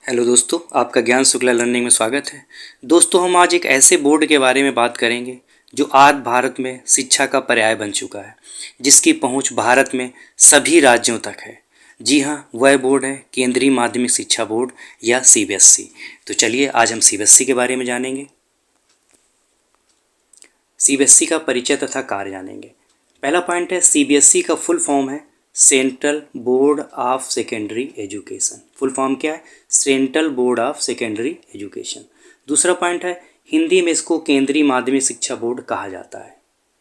Hello दोस्तों, आपका ज्ञान शुक्ला लर्निंग में स्वागत है। दोस्तों, हम आज एक ऐसे बोर्ड के बारे में बात करेंगे जो आज भारत में शिक्षा का पर्याय बन चुका है, जिसकी पहुंच भारत में सभी राज्यों तक है। जी हाँ, वह बोर्ड है केंद्रीय माध्यमिक शिक्षा बोर्ड या सीबीएसई। तो चलिए आज हम सीबीएसई के बारे में जानेंगे। सीबीएसई का परिचय तथा कार्य जानेंगे। पहला पॉइंट है, सीबीएसई का फुल फॉर्म है central board of secondary education. Full form क्या है? Central board of secondary education. दूसरा पॉइंट है, हिंदी में इसको केंद्रीय माध्यमिक शिक्षा बोर्ड कहा जाता है।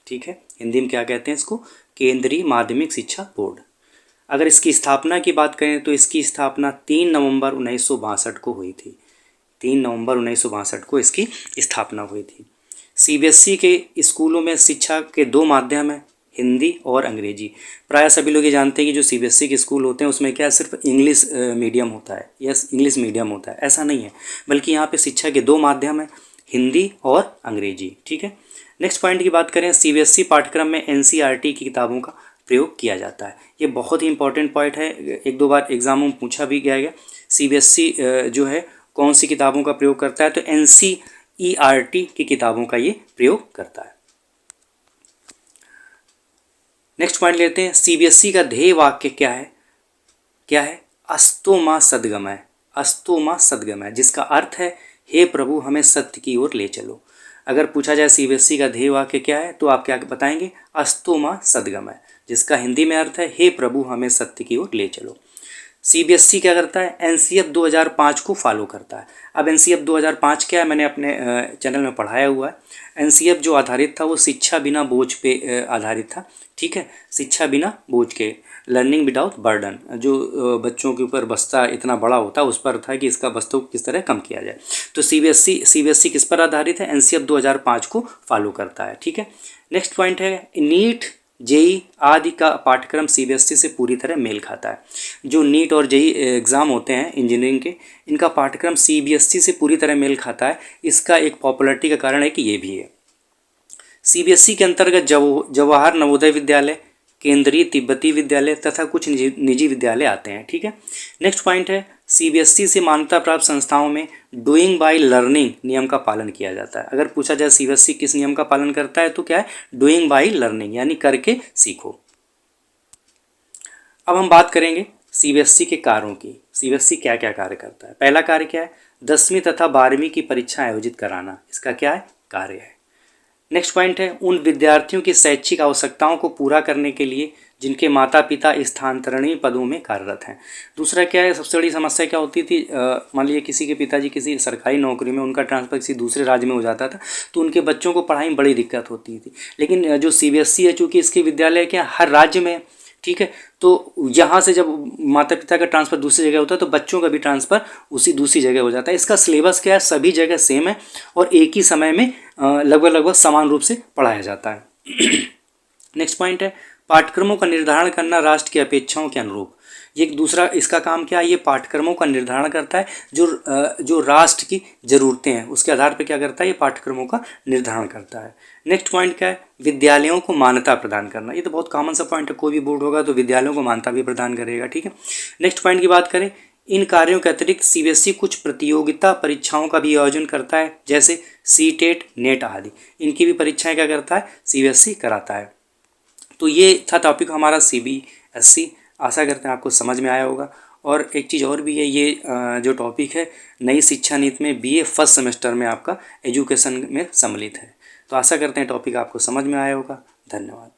ठीक है, हिंदी में क्या कहते हैं इसको? केंद्रीय माध्यमिक शिक्षा बोर्ड। अगर इसकी स्थापना की बात करें तो इसकी स्थापना 3 नवंबर 1962 को हुई थी। 3 नवंबर 1962 को इसकी स्थापना हुई थी। सीबीएसई के स्कूलों में शिक्षा के दो माध्यम हैं, हिंदी और अंग्रेजी। प्राय सभी लोग ये जानते हैं कि जो सीबीएसई के स्कूल होते हैं उसमें क्या सिर्फ इंग्लिश मीडियम होता है, यस इंग्लिश मीडियम होता है। ऐसा नहीं है, बल्कि यहाँ पे शिक्षा के दो माध्यम हैं, हिंदी और अंग्रेजी। ठीक है, नेक्स्ट पॉइंट की बात करें, सीबीएसई पाठ्यक्रम में एनसीईआरटी की किताबों का प्रयोग किया जाता है। ये बहुत ही इंपॉर्टेंट पॉइंट है, एक दो बार एग्जाम में पूछा भी गया। सीबीएसई जो है कौन सी किताबों का प्रयोग करता है? तो एनसीईआरटी की किताबों का ये प्रयोग करता है। नेक्स्ट पॉइंट लेते हैं, सीबीएसई का ध्येय वाक्य क्या है? क्या है? अस्तो मा सद्गमय। अस्तो मा सद्गमय, जिसका अर्थ है हे प्रभु हमें सत्य की ओर ले चलो। अगर पूछा जाए सीबीएसई का ध्येय वाक्य क्या है तो आप क्या बताएंगे? अस्तो मा सद्गमय, जिसका हिंदी में अर्थ है हे प्रभु हमें सत्य की ओर ले चलो। सीबीएसई क्या करता है? एनसीईएफ 2005 को फॉलो करता है। अब एनसीईएफ 2005 क्या है, मैंने अपने चैनल में पढ़ाया हुआ है। एनसीईएफ जो आधारित था वो शिक्षा बिना बोझ पे आधारित था। ठीक है, शिक्षा बिना बोझ के, लर्निंग विदाउट बर्डन, जो बच्चों के ऊपर बस्ता इतना बड़ा होता है उस पर था कि इसका बस्ता को किस तरह कम किया जाए। तो सीबीएसई किस पर आधारित है? एनसीईएफ 2005 को फॉलो करता है। ठीक है, नेक्स्ट पॉइंट है, नीट जेई आदि का पाठ्यक्रम सीबीएसई से पूरी तरह मेल खाता है। जो नीट और जेई एग्ज़ाम होते हैं इंजीनियरिंग के, इनका पाठ्यक्रम सीबीएसई से पूरी तरह मेल खाता है। इसका एक पॉपुलरिटी का कारण है कि ये भी है। सीबीएसई के अंतर्गत जवाहर नवोदय विद्यालय, केंद्रीय तिब्बती विद्यालय तथा कुछ निजी विद्यालय आते हैं। ठीक है, नेक्स्ट पॉइंट है, सीबीएसई से मान्यता प्राप्त संस्थाओं में डूइंग बाय लर्निंग नियम का पालन किया जाता है। अगर पूछा जाए सीबीएसई किस नियम का पालन करता है तो क्या है? डूइंग बाय लर्निंग, यानी करके सीखो। अब हम बात करेंगे सीबीएसई के कार्यों की। सीबीएसई क्या क्या कार्य करता है? पहला कार्य क्या है? 10वीं तथा 12वीं की परीक्षा आयोजित कराना, इसका क्या है? कार्य है। नेक्स्ट पॉइंट है, उन विद्यार्थियों की शैक्षिक आवश्यकताओं को पूरा करने के लिए जिनके माता पिता स्थानांतरणीय पदों में कार्यरत हैं। दूसरा क्या है, सबसे बड़ी समस्या क्या होती थी, मान लीजिए किसी के पिताजी किसी सरकारी नौकरी में, उनका ट्रांसफ़र किसी दूसरे राज्य में हो जाता था तो उनके बच्चों को पढ़ाई में बड़ी दिक्कत होती थी। लेकिन जो सीबीएसई है, चूँकि इसके विद्यालय क्या हर राज्य में, ठीक है, तो यहाँ से जब माता पिता का ट्रांसफ़र दूसरी जगह होता है तो बच्चों का भी ट्रांसफ़र उसी दूसरी जगह हो जाता है। इसका सिलेबस क्या है? सभी जगह सेम है और एक ही समय में लगभग समान रूप से पढ़ाया जाता है। नेक्स्ट पॉइंट है, पाठ्यक्रमों का निर्धारण करना राष्ट्र की अपेक्षाओं के अनुरूप। ये एक दूसरा इसका काम क्या है? ये पाठ्यक्रमों का निर्धारण करता है, जो राष्ट्र की ज़रूरतें हैं उसके आधार पर क्या करता है? ये पाठ्यक्रमों का निर्धारण करता है। नेक्स्ट पॉइंट क्या है? विद्यालयों को मान्यता प्रदान करना। ये तो बहुत कॉमन सा पॉइंट है, कोई भी बोर्ड होगा तो विद्यालयों को मान्यता भी प्रदान करेगा। ठीक है, नेक्स्ट पॉइंट की बात करें, इन कार्यों के अतिरिक्त सीबीएसई कुछ प्रतियोगिता परीक्षाओं का भी आयोजन करता है, जैसे सीटेट, नेट आदि। इनकी भी परीक्षाएं क्या करता है? सीबीएसई कराता है। तो ये था टॉपिक हमारा सीबीएसई। आशा करते हैं आपको समझ में आया होगा। और एक चीज़ और भी है, ये जो टॉपिक है नई शिक्षा नीति में बीए फर्स्ट सेमेस्टर में आपका एजुकेशन में सम्मिलित है। तो आशा करते हैं टॉपिक आपको समझ में आया होगा। धन्यवाद।